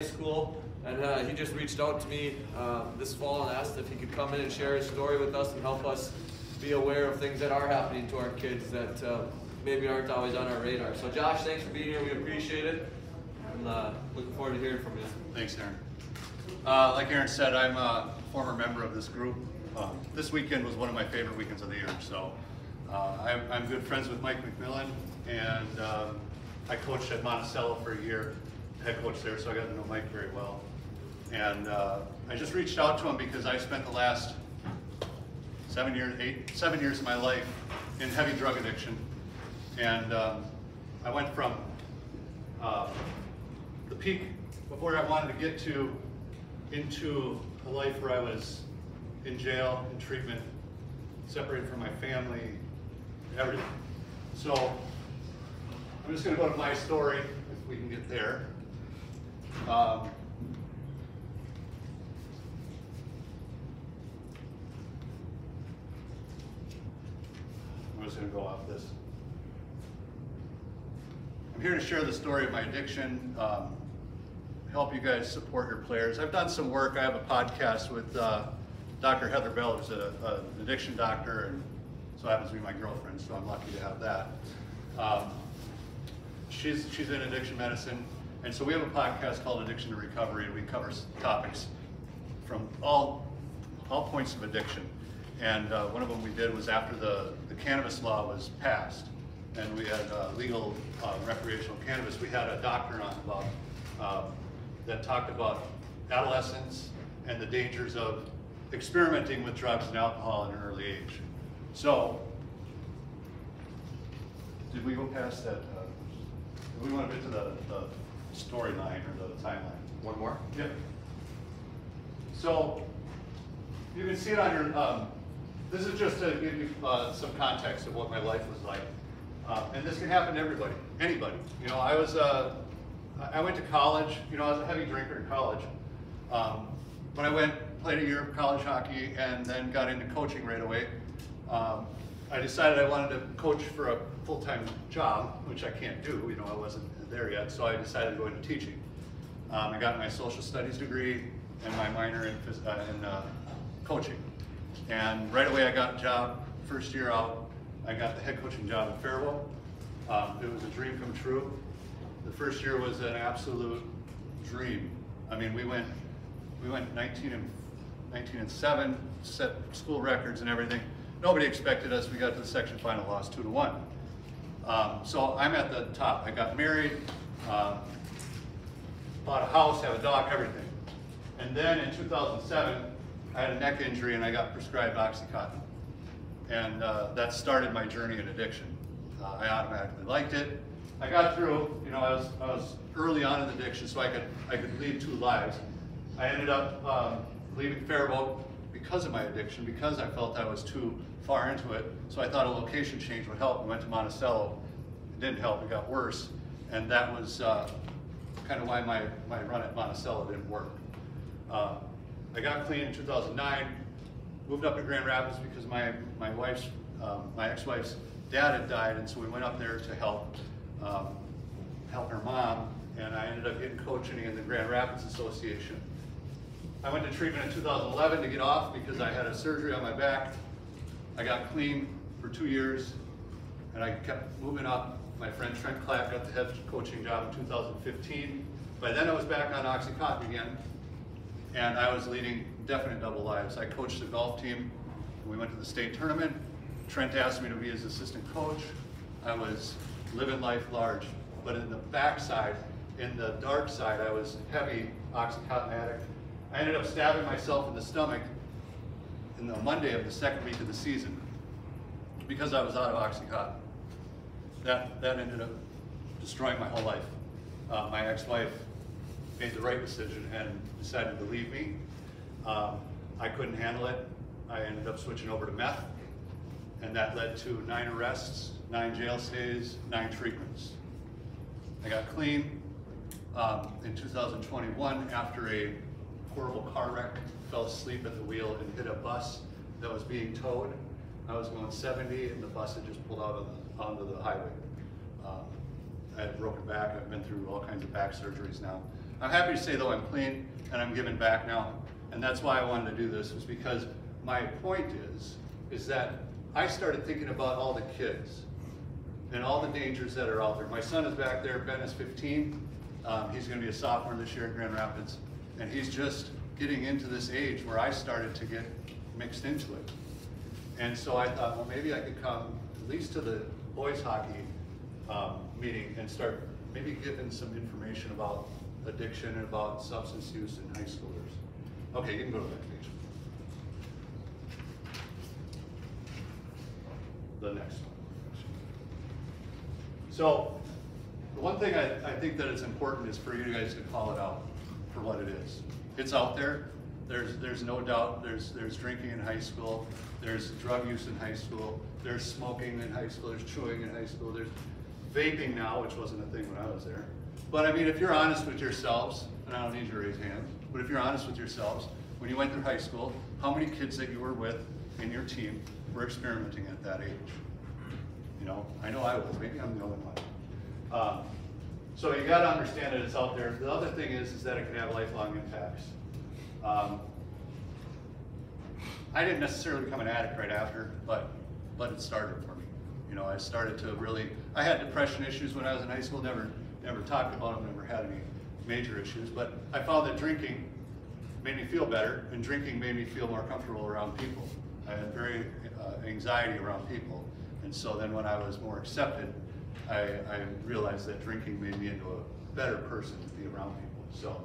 School, and he just reached out to me this fall and asked if he could come in and share his story with us and help us be aware of things that are happening to our kids that maybe aren't always on our radar. So Josh, thanks for being here. We appreciate it. I'm looking forward to hearing from you. Thanks, Aaron. Like Aaron said, I'm a former member of this group. This weekend was one of my favorite weekends of the year. So I'm good friends with Mike McMillan, and I coached at Monticello for a year, head coach there, so I got to know Mike very well. And I just reached out to him because I spent the last 7 years of my life in heavy drug addiction. And I went from the peak of where I wanted to get to into a life where I was in jail, in treatment, separated from my family, everything. So I'm just going to go to my story, if we can get there. I'm just going to go off this. I'm here to share the story of my addiction, help you guys support your players. I've done some work. I have a podcast with Dr. Heather Bell, who's an addiction doctor, and so happens to be my girlfriend, so I'm lucky to have that. She's in addiction medicine, and so we have a podcast called Addiction to Recovery, and we cover topics from all points of addiction. And one of them we did was after the cannabis law was passed, and we had legal recreational cannabis. We had a doctor on about that talked about adolescence and the dangers of experimenting with drugs and alcohol at an early age. So, did we go past that? Do we want to get to the storyline or the timeline? One more? Yep. So, you can see it on your, this is just to give you some context of what my life was like. And this can happen to everybody, anybody. You know, I went to college, you know, I was a heavy drinker in college. When I played a year of college hockey and then got into coaching right away, I decided I wanted to coach for a full-time job, which I can't do, you know, I wasn't there yet, so I decided to go into teaching. I got my social studies degree and my minor in coaching. And right away I got a job, first year out, I got the head coaching job at Faribault. It was a dream come true. The first year was an absolute dream. I mean, we went 19 and 7, set school records and everything. Nobody expected us. We got to the section final, lost 2-1. So I'm at the top. I got married, bought a house, have a dog, everything. And then in 2007, I had a neck injury and I got prescribed OxyContin. And that started my journey in addiction. I automatically liked it. I got through, you know, I was early on in addiction, so I could lead 2 lives. I ended up leaving Faribault because of my addiction, because I felt I was too far into it. So I thought a location change would help. I went to Monticello. It didn't help, it got worse. And that was kind of why my run at Monticello didn't work. I got clean in 2009, moved up to Grand Rapids because my ex-wife's dad had died, and so we went up there to help her mom, and I ended up getting coaching in the Grand Rapids Association. I went to treatment in 2011 to get off because I had a surgery on my back. I got clean for 2 years, and I kept moving up. My friend Trent Clapp got the head coaching job in 2015. By then I was back on OxyContin again, and I was leading definite double lives. I coached the golf team. We went to the state tournament. Trent asked me to be his assistant coach. I was living life large, but in the backside, in the dark side, I was heavy OxyContin addict. I ended up stabbing myself in the stomach in the Monday of the second week of the season because I was out of OxyContin. That ended up destroying my whole life. My ex-wife made the right decision and decided to leave me. I couldn't handle it. I ended up switching over to meth, and that led to 9 arrests, 9 jail stays, 9 treatments. I got clean in 2021 after a horrible car wreck, fell asleep at the wheel and hit a bus that was being towed. I was going 70 and the bus had just pulled out onto the highway. I had a broken back. I've been through all kinds of back surgeries now. I'm happy to say though I'm clean and I'm giving back now. And that's why I wanted to do this, was because my point is that I started thinking about all the kids and all the dangers that are out there. My son is back there, Ben is 15. He's gonna be a sophomore this year in Grand Rapids. And he's just getting into this age where I started to get mixed into it. And so I thought, well, maybe I could come at least to the boys hockey meeting and start maybe giving some information about addiction and about substance use in high schoolers. Okay, you can go to the next page. The next one. So the one thing I think that is important is for you guys to call it out for what it is. It's out there. There's no doubt. There's drinking in high school. There's drug use in high school. There's smoking in high school. There's chewing in high school. There's vaping now, which wasn't a thing when I was there. But I mean, if you're honest with yourselves, and I don't need you to raise hands, but if you're honest with yourselves, when you went through high school, how many kids that you were with in your team were experimenting at that age? You know I was. Maybe I'm the only one. So you got to understand that it's out there. The other thing is that it can have lifelong impacts. I didn't necessarily become an addict right after, but it started for me. You know, I started to really. I had depression issues when I was in high school. Never talked about them. Never had any major issues. But I found that drinking made me feel better, and drinking made me feel more comfortable around people. I had very anxiety around people, and so then when I was more accepted, I realized that drinking made me into a better person to be around people. So,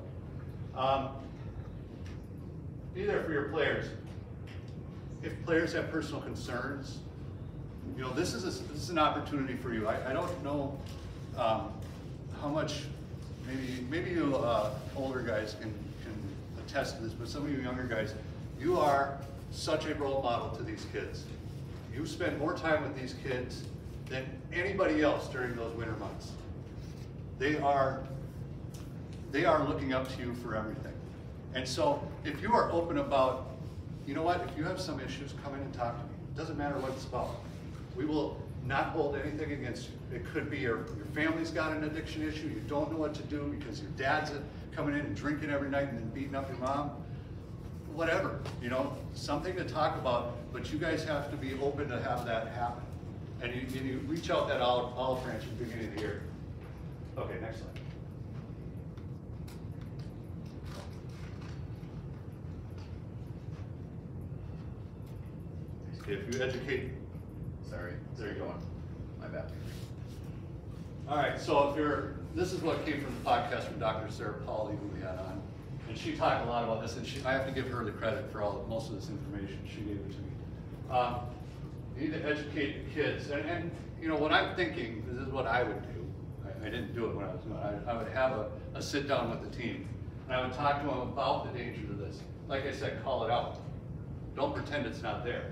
be there for your players. If players have personal concerns, you know, this is an opportunity for you. I don't know how much. Maybe you older guys can attest to this, but some of you younger guys, you are such a role model to these kids. You spend more time with these kids than anybody else during those winter months. They are looking up to you for everything. And so if you are open about, you know what, if you have some issues, come in and talk to me. It doesn't matter what it's about. We will not hold anything against you. It could be your family's got an addiction issue, you don't know what to do because your dad's coming in and drinking every night and then beating up your mom. Whatever, you know, something to talk about, but you guys have to be open to have that happen. And you reach out that olive branch at the beginning of the year. Okay, next slide. If you educate, Sorry. there you go. My bad. All right, so this is what came from the podcast from Dr. Sarah Pauly, who we had on. And she talked a lot about this, and I have to give her the credit for most of this information. She gave it to me. You need to educate the kids. And you know, what I'm thinking, this is what I would do. I didn't do it when I was doing it. I would have a sit down with the team. And I would talk to them about the dangers of this. Like I said, call it out. Don't pretend it's not there.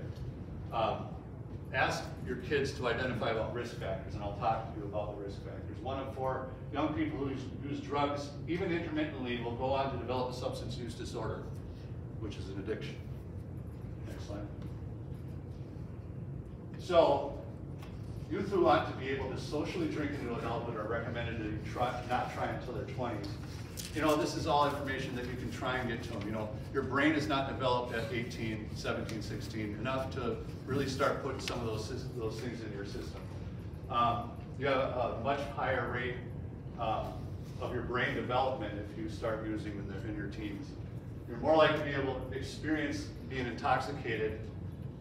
Ask your kids to identify about risk factors, and I'll talk to you about the risk factors. 1 in 4 young people who use drugs, even intermittently, will go on to develop a substance use disorder, which is an addiction. Next slide. So, youth who want to be able to socially drink into adulthood are recommended to not try until their 20s. You know, this is all information that you can try and get to them. You know, your brain is not developed at 18, 17, 16 enough to really start putting some of those things in your system. You have a much higher rate of your brain development if you start using them in your teens. You're more likely to be able to experience being intoxicated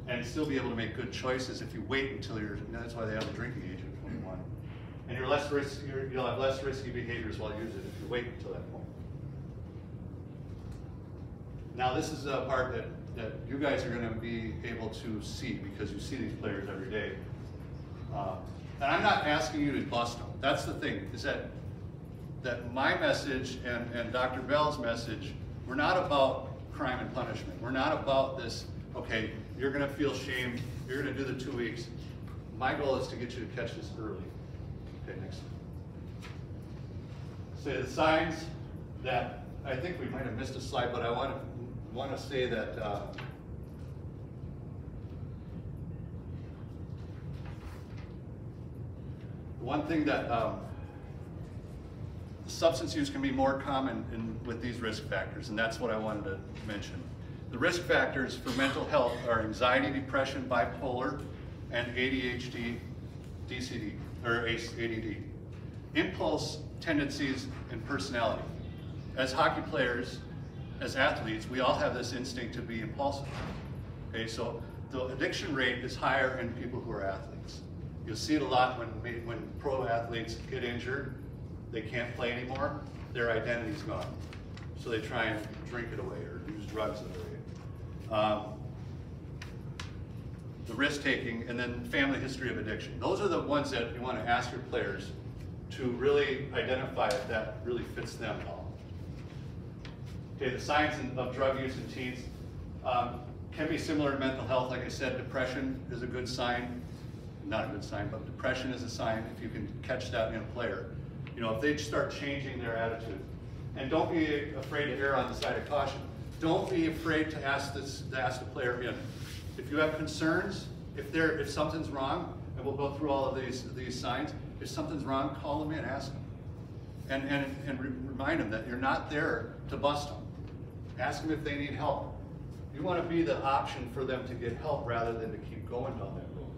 and still be able to make good choices if you wait until that's why they have a drinking age of 21. And you'll have less risky behaviors while using it if you wait until that point. Now this is a part that you guys are going to be able to see because you see these players every day. And I'm not asking you to bust them. That's the thing, is that my message and Dr. Bell's message, we're not about crime and punishment. We're not about this, okay, you're going to feel shame, you're going to do the 2 weeks. My goal is to get you to catch this early. Okay, next. Say the signs that, I think we might have missed a slide, but I want to say that one thing that substance use can be more common with these risk factors, and that's what I wanted to mention. The risk factors for mental health are anxiety, depression, bipolar, and ADHD, DCD, or ADD. Impulse tendencies and personality. As hockey players, as athletes, we all have this instinct to be impulsive. Okay, so the addiction rate is higher in people who are athletes. You'll see it a lot when pro athletes get injured, they can't play anymore, their identity's gone. So they try and drink it away or use drugs away. The risk-taking, and then family history of addiction. Those are the ones that you want to ask your players to really identify if that really fits them at all. Okay, the signs of drug use in teens can be similar to mental health. Like I said, depression is a good sign. Not a good sign, but depression is a sign if you can catch that in a player. You know, if they start changing their attitude. And don't be afraid to err on the side of caution. Don't be afraid to ask the player in. If you have concerns, if something's wrong, and we'll go through all of these signs, if something's wrong, call them in, ask them. And remind them that you're not there to bust them. Ask them if they need help. You want to be the option for them to get help rather than to keep going down that road.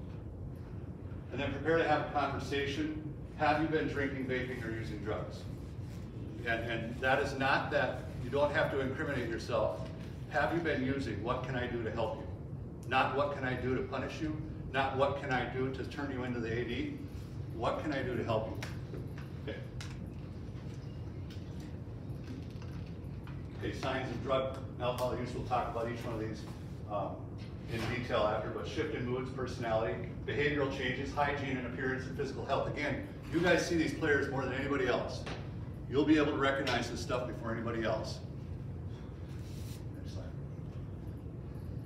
And then prepare to have a conversation. Have you been drinking, vaping, or using drugs? And that is not that, you don't have to incriminate yourself. Have you been using? What can I do to help you? Not what can I do to punish you? Not what can I do to turn you into the AD? What can I do to help you? Okay. Okay, signs of drug and alcohol use. We'll talk about each one of these in detail after, but shift in moods, personality, behavioral changes, hygiene and appearance, and physical health. Again, you guys see these players more than anybody else. You'll be able to recognize this stuff before anybody else. Next slide.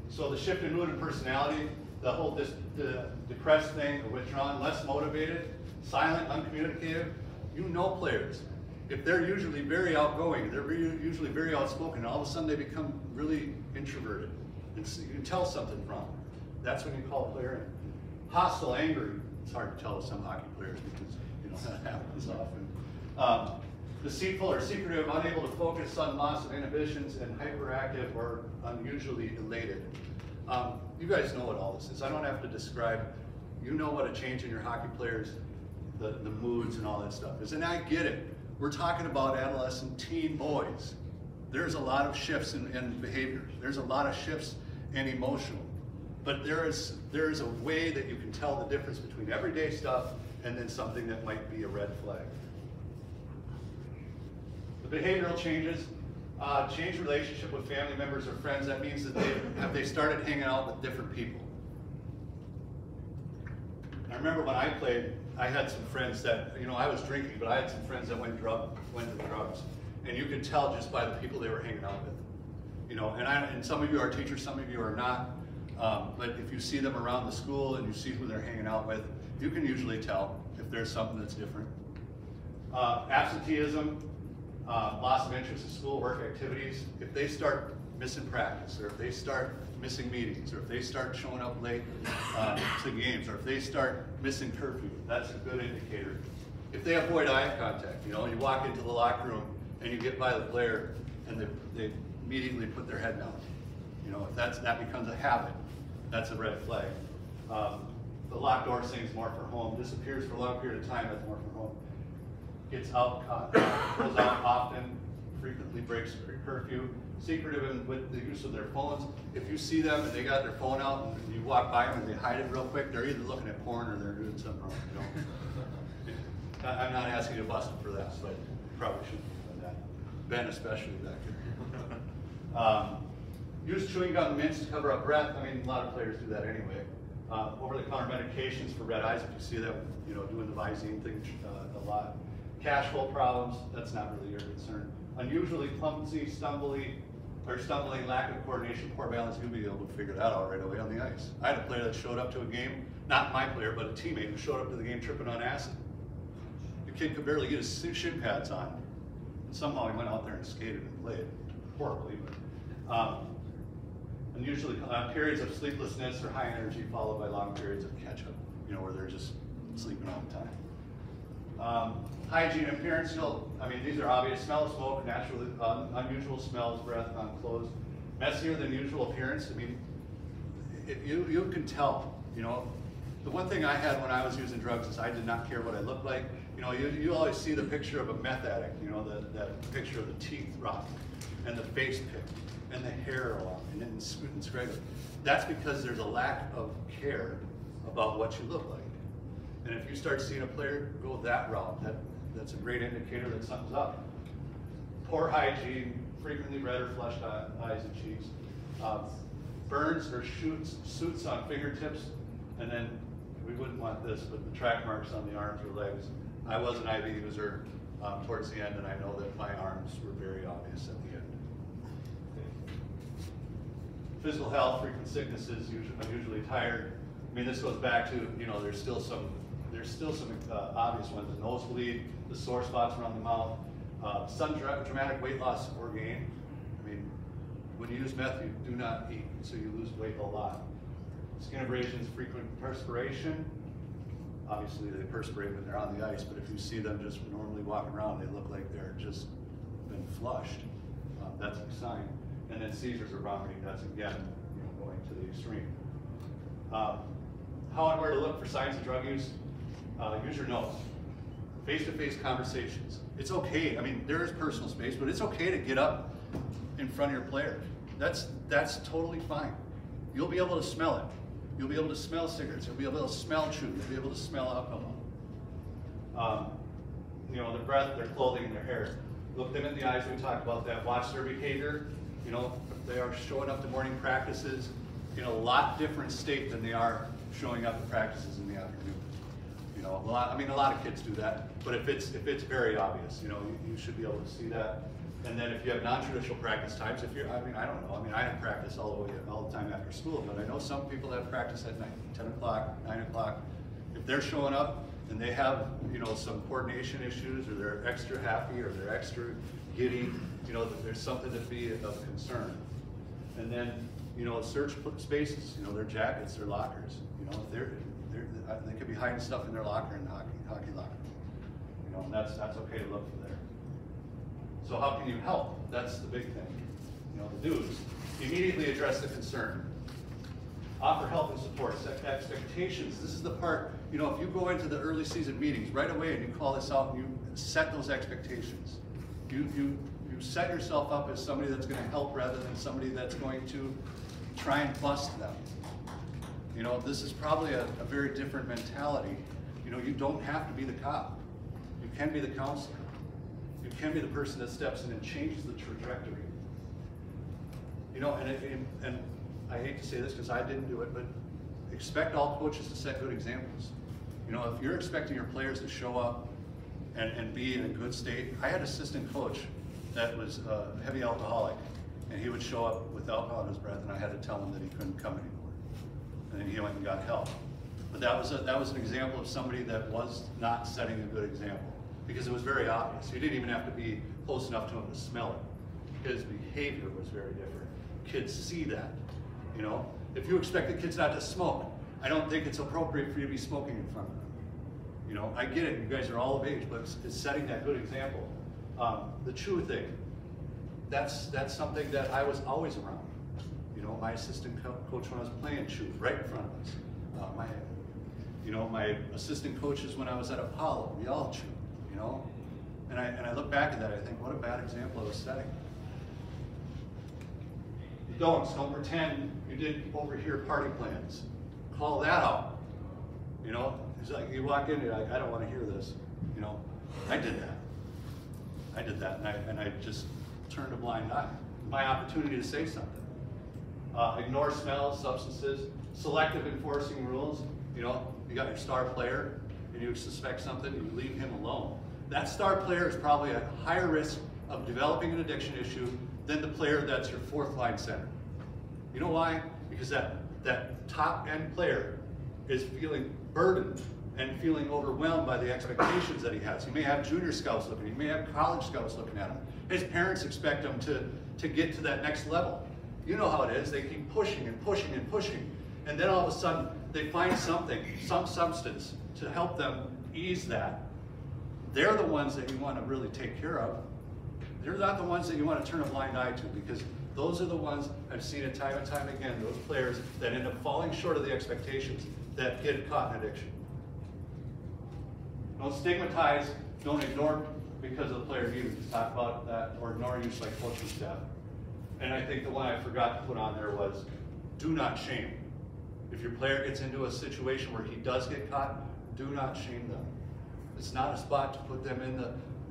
So the shift in mood and personality, the whole the depressed thing, the withdrawn, less motivated, silent, uncommunicative. You know players. If they're usually very outgoing, they're usually very outspoken, and all of a sudden they become really introverted. You can tell something's wrong. That's when you call a player in. Hostile, angry. It's hard to tell with some hockey players because you know that happens often. Deceitful or secretive, unable to focus on loss of inhibitions, and hyperactive or unusually elated. You guys know what all this is. I don't have to describe. You know what a change in your hockey players, the moods and all that stuff is. And I get it. We're talking about adolescent teen boys. There's a lot of shifts in behaviors. There's a lot of shifts in emotional. But there is a way that you can tell the difference between everyday stuff and then something that might be a red flag. The behavioral changes, change relationship with family members or friends. That means that they started hanging out with different people. I remember when I played, I had some friends that, you know, I was drinking, but I had some friends that went to drugs. And you could tell just by the people they were hanging out with. You know, and some of you are teachers, some of you are not. But if you see them around the school and you see who they're hanging out with, you can usually tell if there's something that's different. Absenteeism, loss of interest in school, work activities. If they start missing practice, or if they start missing meetings, or if they start showing up late to games, or if they start missing curfew, that's a good indicator. If they avoid eye contact, you know, you walk into the locker room and you get by the player and they immediately put their head down. You know, if that becomes a habit, that's a red flag. The locked door sings more for home, disappears for a long period of time, that's more for home. Gets out, goes out often, frequently breaks curfew, secretive with the use of their phones. If you see them and they got their phone out and you walk by them and they hide it real quick, they're either looking at porn or they're doing something wrong. You know? I'm not asking you to bust them for that, but probably shouldn't have done that. Ben especially back here. Use chewing gum and mints to cover up breath. I mean, a lot of players do that anyway. Over-the-counter medications for red eyes, if you see them, you know, doing the Visine thing a lot. Cash flow problems, that's not really your concern. Unusually clumsy, stumbling, lack of coordination, poor balance, you'll be able to figure that out right away on the ice. I had a player that showed up to a game, not my player, but a teammate who showed up to the game tripping on acid. The kid could barely get his shin pads on. And somehow he went out there and skated and played. Horribly, but unusually periods of sleeplessness or high energy followed by long periods of catch-up, you know, where they're just sleeping all the time. Hygiene and appearance, I mean, these are obvious. Smell of smoke, naturally, unusual smells, breath on clothes. Messier than usual appearance, I mean, you can tell, you know. The one thing I had when I was using drugs is I did not care what I looked like. You know, you always see the picture of a meth addict, you know, that picture of the teeth rotten and the face picked and the hair long and then scraped. That's because there's a lack of care about what you look like. And if you start seeing a player go that route, that's a great indicator that something's up. Poor hygiene, frequently red or flushed eyes and cheeks. Burns or suits on fingertips, and then we wouldn't want this, but the track marks on the arms or legs. I was an IV user towards the end, and I know that my arms were very obvious at the end. Physical health, frequent sicknesses, I'm usually tired. I mean, this goes back to, you know, there's still some obvious ones. The nosebleed, the sore spots around the mouth, sudden dramatic weight loss or gain. I mean, when you use meth, you do not eat, so you lose weight a lot. Skin abrasions, frequent perspiration. Obviously, they perspirate when they're on the ice, but if you see them just normally walking around, they look like they're just been flushed. That's a sign. And then seizures or vomiting, that's again, you know, going to the extreme. How and where to look for signs of drug use? Use your nose. Face-to-face conversations. It's okay, I mean, there is personal space, but it's okay to get up in front of your player. That's totally fine. You'll be able to smell it. You'll be able to smell cigarettes. You'll be able to smell chew. You'll be able to smell alcohol. You know, their breath, their clothing, their hair. Look them in the eyes. We talked about that. Watch their behavior. You know, if they are showing up to morning practices in a lot different state than they are showing up to practices in the afternoon. You know, a lot of kids do that. But if it's very obvious, you know, you should be able to see that. And then if you have non-traditional practice times, if you're, I mean, I don't know. I mean, I have practice all the time after school, but I know some people have practice at night, 10 o'clock, 9 o'clock. If they're showing up and they have, you know, some coordination issues, or they're extra happy, or they're extra giddy, you know, there's something to be of concern. And then, you know, search spaces, you know, their jackets, their lockers. You know, they could be hiding stuff in their locker in the hockey locker. You know, and that's okay to look for there. So how can you help? That's the big thing. You know, the do's. Immediately address the concern. Offer help and support. Set expectations. This is the part, you know, if you go into the early season meetings right away and you call this out and you set those expectations. You set yourself up as somebody that's going to help rather than somebody that's going to try and bust them. You know, this is probably a very different mentality. You know, you don't have to be the cop. You can be the counselor. You can be the person that steps in and changes the trajectory. You know, and I hate to say this because I didn't do it, but expect all coaches to set good examples. You know, if you're expecting your players to show up and be in a good state, I had an assistant coach that was a heavy alcoholic, and he would show up with alcohol in his breath, and I had to tell him that he couldn't come anymore. And then he went and got help. But that was an example of somebody that was not setting a good example, because it was very obvious. You didn't even have to be close enough to him to smell it. His behavior was very different. Kids see that, you know. If you expect the kids not to smoke, I don't think it's appropriate for you to be smoking in front of them. You know, I get it, you guys are all of age, but it's setting that good example. The chew thing, that's something that I was always around. You know, my assistant coach when I was playing chewed right in front of us. My assistant coaches when I was at Apollo, we all chewed, you know. And I look back at that, I think, what a bad example I was setting. Don't pretend you didn't overhear party plans. Call that out. You know, it's like you walk in, you're like, I don't want to hear this. You know, I did that, and I just turned a blind eye. My opportunity to say something. Ignore smells, substances, selective enforcing rules. You know, you got your star player, and you suspect something, you leave him alone. That star player is probably at higher risk of developing an addiction issue than the player that's your fourth line center. You know why? Because that top end player is feeling burdened and feeling overwhelmed by the expectations that he has. He may have junior scouts looking, he may have college scouts looking at him. His parents expect him to get to that next level. You know how it is, they keep pushing and pushing and pushing, and then all of a sudden they find something, some substance to help them ease that, they're the ones that you want to really take care of. They're not the ones that you want to turn a blind eye to, because those are the ones, I've seen it time and time again, those players that end up falling short of the expectations that get caught in addiction. Don't stigmatize, don't ignore because of the player use. Talk about that, or ignore use like coaching staff. And I think the one I forgot to put on there was, do not shame. If your player gets into a situation where he does get caught, do not shame them. It's not a spot to put them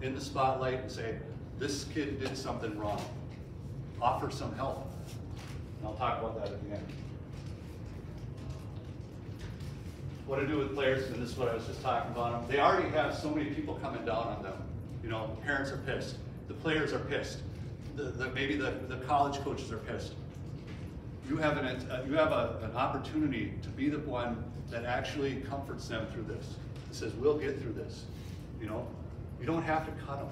in the spotlight and say, this kid did something wrong. Offer some help. And I'll talk about that at the end. What to do with players, and this is what I was just talking about them. They already have so many people coming down on them. You know, parents are pissed. The players are pissed. Maybe the college coaches are pissed. You have an opportunity to be the one that actually comforts them through this. It says, we'll get through this. You know, you don't have to cut them.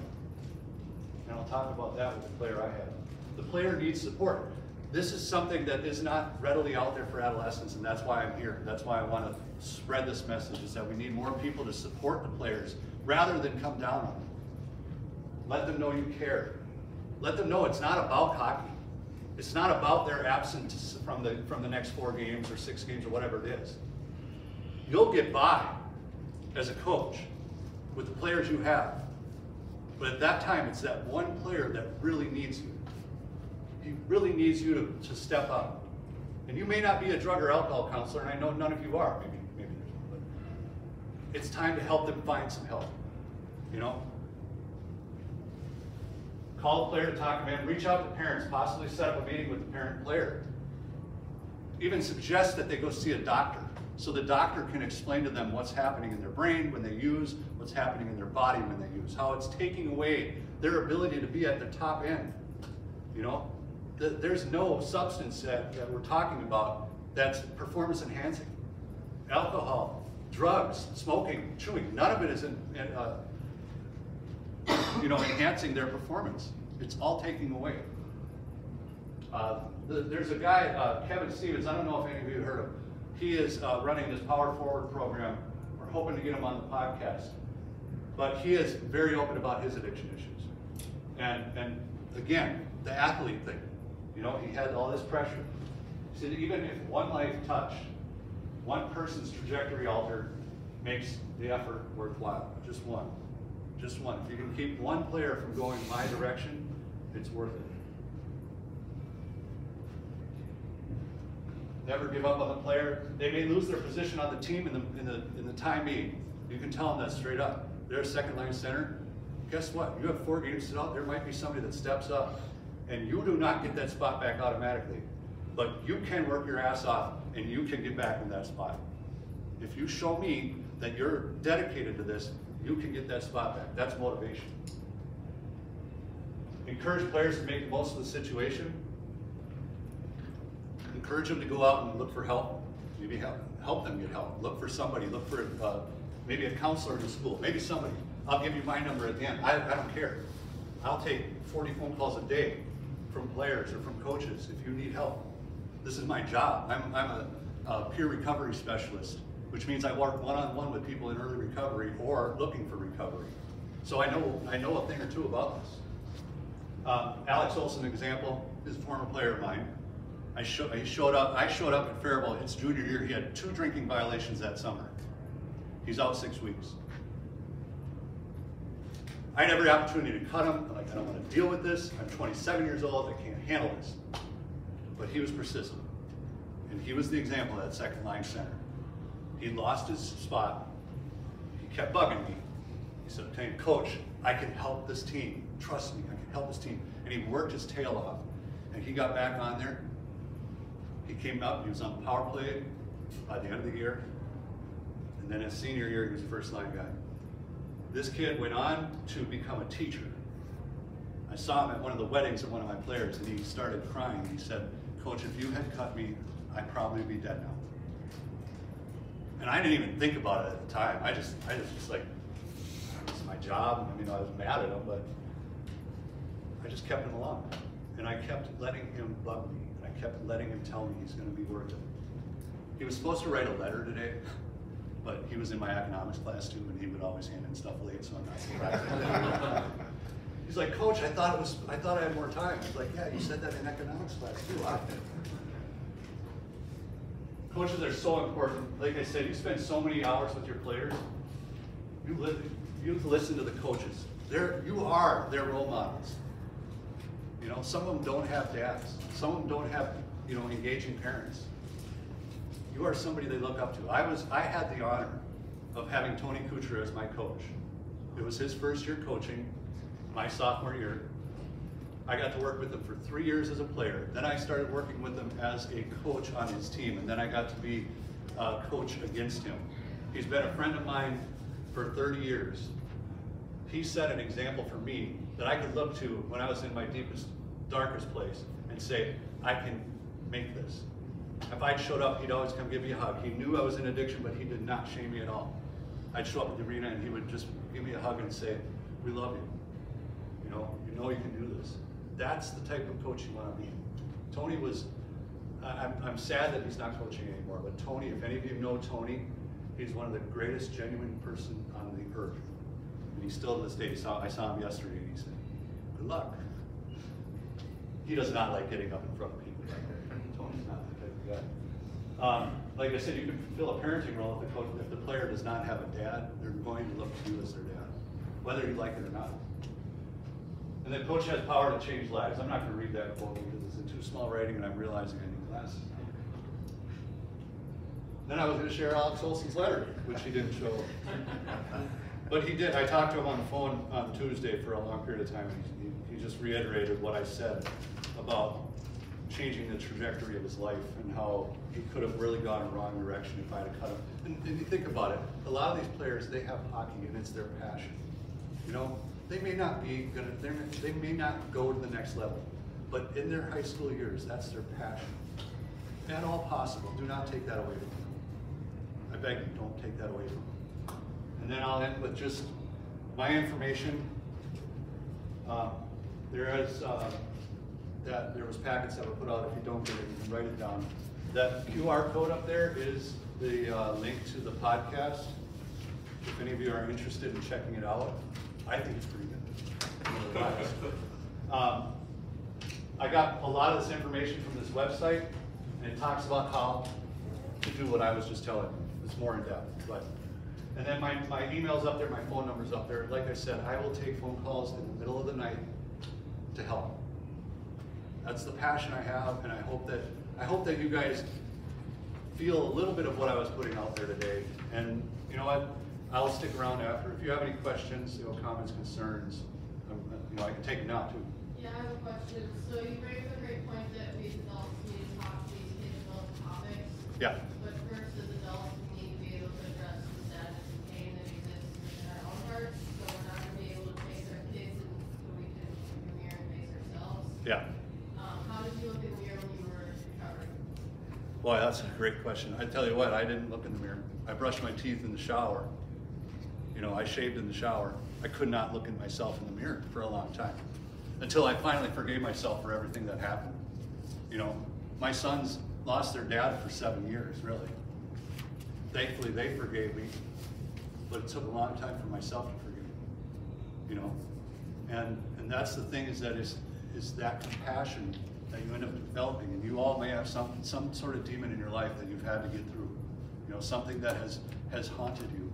And I'll talk about that with the player I have. The player needs support. This is something that is not readily out there for adolescents, and that's why I'm here. That's why I want to spread this message, is that we need more people to support the players rather than come down on them. Let them know you care. Let them know it's not about hockey. It's not about their absence from the next 4 games or 6 games or whatever it is. You'll get by as a coach with the players you have. But at that time, it's that one player that really needs you. He really needs you to step up. And you may not be a drug or alcohol counselor, and I know none of you are. Maybe there's one, but it's time to help them find some help. You know? Call the player to talk to them, reach out to parents, possibly set up a meeting with the parent player. Even suggest that they go see a doctor, so the doctor can explain to them what's happening in their brain when they use, what's happening in their body when they use, how it's taking away their ability to be at the top end. You know, there's no substance that we're talking about that's performance enhancing. Alcohol, drugs, smoking, chewing, none of it is enhancing their performance. It's all taking away. There's a guy, Kevin Stevens, I don't know if any of you heard of him. He is running this Power Forward program. We're hoping to get him on the podcast. But he is very open about his addiction issues. And again, the athlete thing. You know, he had all this pressure. He said even if one life touched, one person's trajectory altered makes the effort worthwhile. Just one. Just one. If you can keep one player from going my direction, it's worth it. Never give up on the player. They may lose their position on the team in the time being. You can tell them that straight up. They're a second line center. Guess what? You have 4 games to out. There might be somebody that steps up, and you do not get that spot back automatically. But you can work your ass off, and you can get back in that spot. If you show me that you're dedicated to this, you can get that spot back. That's motivation. Encourage players to make the most of the situation. Encourage them to go out and look for help. Maybe help them get help. Look for somebody. Look for maybe a counselor in the school. Maybe somebody. I'll give you my number at the end. I don't care. I'll take 40 phone calls a day from players or from coaches if you need help. This is my job. I'm a peer recovery specialist, which means I work one-on-one with people in early recovery or looking for recovery. So I know a thing or two about this. Alex Olson, example, is a former player of mine. I showed up at Faribault his junior year. He had 2 drinking violations that summer. He's out 6 weeks. I had every opportunity to cut him. I'm like, I don't want to deal with this. I'm 27 years old. I can't handle this. But he was persistent. And he was the example of that second line center. He lost his spot. He kept bugging me. He said, Coach, I can help this team. Trust me, I can help this team. And he worked his tail off. And he got back on there. He came up, he was on the power play by the end of the year. And then his senior year, he was the first line guy. This kid went on to become a teacher. I saw him at one of the weddings of one of my players, and he started crying. He said, Coach, if you had cut me, I'd probably be dead now. And I didn't even think about it at the time. I was just like, it's my job. I mean, I was mad at him, but I just kept him along. And I kept letting him bug me. And I kept letting him tell me he's going to be worth it. He was supposed to write a letter today. but he was in my economics class too, and he would always hand in stuff late, so I'm not surprised. He's like, Coach, I thought I had more time. I was like, yeah, you said that in economics class too. Coaches are so important. Like I said, you spend so many hours with your players. You listen to the coaches. You are their role models. You know, some of them don't have dads. Some of them don't have, you know, engaging parents. You are somebody they look up to. I had the honor of having Tony Kuchar as my coach. It was his first year coaching, my sophomore year. I got to work with him for 3 years as a player. Then I started working with him as a coach on his team, and then I got to be a coach against him. He's been a friend of mine for 30 years. He set an example for me that I could look to when I was in my deepest, darkest place and say, I can make this. If I'd showed up, he'd always come give me a hug. He knew I was in addiction, but he did not shame me at all. I'd show up at the arena and he would just give me a hug and say, we love you. You know you can do this. That's the type of coach you want to be. Tony was, I'm sad that he's not coaching anymore, but Tony, if any of you know Tony, he's one of the greatest genuine person on the earth. And he's still to this day, I saw him yesterday and he said, good luck. He does not like getting up in front of people. Tony's not the type of guy. Like I said, you can fulfill a parenting role if the player does not have a dad, they're going to look to you as their dad, whether you like it or not. And the coach has power to change lives. I'm not going to read that quote because it's in too small writing and I'm realizing I need glasses. Then I was going to share Alex Olson's letter, which he didn't show. But he did. I talked to him on the phone on Tuesday for a long period of time. He just reiterated what I said about changing the trajectory of his life and how he could have really gone in the wrong direction if I had cut him. And you think about it, a lot of these players, they have hockey and it's their passion. You know, they may not be gonna, they may not go to the next level, but in their high school years, that's their passion. At all possible, do not take that away from them. I beg you, don't take that away from them. And then I'll end with just my information. There was packets that were put out. If you don't get it, you can write it down. That QR code up there is the link to the podcast. If any of you are interested in checking it out, I think it's pretty good. I got a lot of this information from this website, and it talks about how to do what I was just telling you. It's more in depth. And then my email's up there, my phone number's up there. Like I said, I will take phone calls in the middle of the night to help. That's the passion I have, and I hope that you guys feel a little bit of what I was putting out there today. And you know what? I'll stick around after. If you have any questions, comments, concerns, I can take them now too. Yeah, I have a question. So you bring up a great point that we adults need to talk to these kids about the topics. Yeah. But first, as adults, we need to be able to address the sadness and pain that exists in our own hearts. So we're not going to be able to face our kids so we can look in the mirror and face ourselves. Yeah. How did you look in the mirror when you were recovering? Boy, that's a great question. I tell you what, I didn't look in the mirror. I brushed my teeth in the shower. I shaved in the shower. I could not look at myself in the mirror for a long time until I finally forgave myself for everything that happened. My sons lost their dad for 7 years, really. Thankfully, they forgave me, but it took a long time for myself to forgive me. And that's the thing is that compassion that you end up developing, and you all may have some sort of demon in your life that you've had to get through. Something that has haunted you.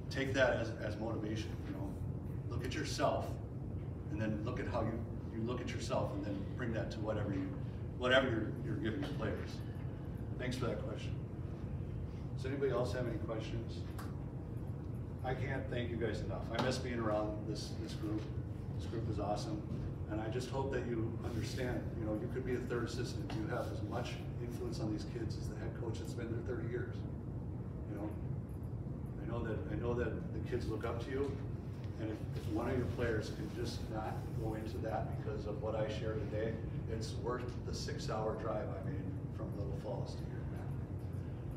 Take that as motivation. Look at yourself, and then look at how you look at yourself, and then bring that to whatever you're giving your players. Thanks for that question. Does anybody else have any questions? I can't thank you guys enough. I miss being around this group. This group is awesome, and I just hope that you understand. You could be a third assistant. You have as much influence on these kids as the head coach that's been there 30 years. I know that the kids look up to you, and if one of your players can just not go into that because of what I shared today, it's worth the 6-hour drive I made from Little Falls to here.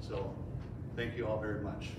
So, thank you all very much.